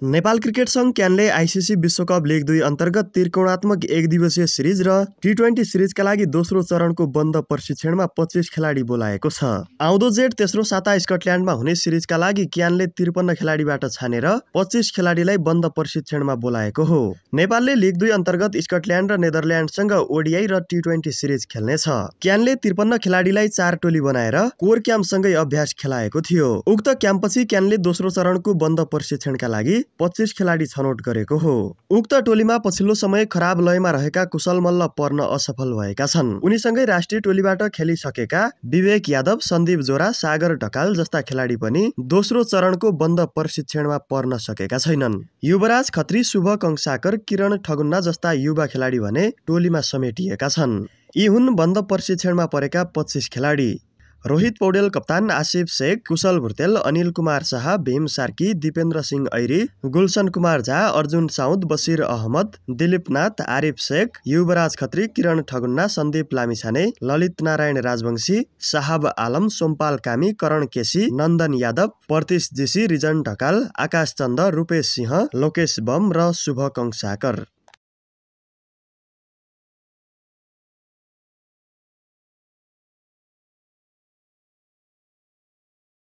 Nepal cricket संघ क्यानले ICC विश्वकप league 2 अन्तर्गत त्रिकोणात्मक एक दिवसीय सिरिज र टी20 सिरिजका लागि दोस्रो चरणको बन्द प्रशिक्षणमा 25 खेलाडी बोलाएको छ। आउँदो जेठ तेस्रो साता स्कटल्यान्डमा हुने सिरिजका लागि क्यानले 53 खेलाडीबाट छानेर 25 खेलाडीलाई बन्द प्रशिक्षणमा बोलाएको हो। नेपालले लिग 2 अन्तर्गत स्कटल्यान्ड र नेदरल्यान्डसँग ओडिआई र टी20 सिरिज खेल्नेछ। क्यानले 53 खेलाडीलाई 4 टोली बनाएर कोर क्याम्पसँगै अभ्यास खेलाएको थियो। उक्त क्याम्पपछि क्यानले दोस्रो चरणको बन्द प्रशिक्षणका लागि 25 खेलाडी छनौट गरेको हो। उक्त टोलीमा पछिल्लो समय खराब लयमा रहेका कुशल मल्ल पर्न असफल भएका छन्। उनीसँगै राष्ट्रिय टोलीबाट खेलिसकेका विवेक यादव, सन्दीप जोरा, सागर ढकाल जस्ता खेलाडी पनि दोस्रो चरणको बन्द प्रशिक्षणमा पर्न सकेका छैनन्। युवराज खत्री, शुभ कंसाकर, किरण ठगुन्ना जस्ता युवा खेलाडी भने टोलीमा समेटिएका छन्। यी हुन् बन्द प्रशिक्षणमा परेका 25 खेलाडी। रोहित पौडेल कप्तान, आसिफ शेख, कुशल भुर्तेल, अनिल कुमार शाह, भीम सार्की, दिपेन्द्र सिंह ऐरी, गुलशन कुमार झा, अर्जुन साउद, बसिर अहमद, दिलीप नाथ, आरिफ शेख, युवराज खत्री, किरण ठगुन्ना, सन्दीप लामिछाने, ललित नारायण राजवंशी, साहब आलम, सोमपाल कामी, करण केसी, नन्दन यादव, प्रतीश जीसी, रिजन ढकाल, आकाश चन्द, रूपेश सिंह, लोकेश बम र शुभ कंसाकर।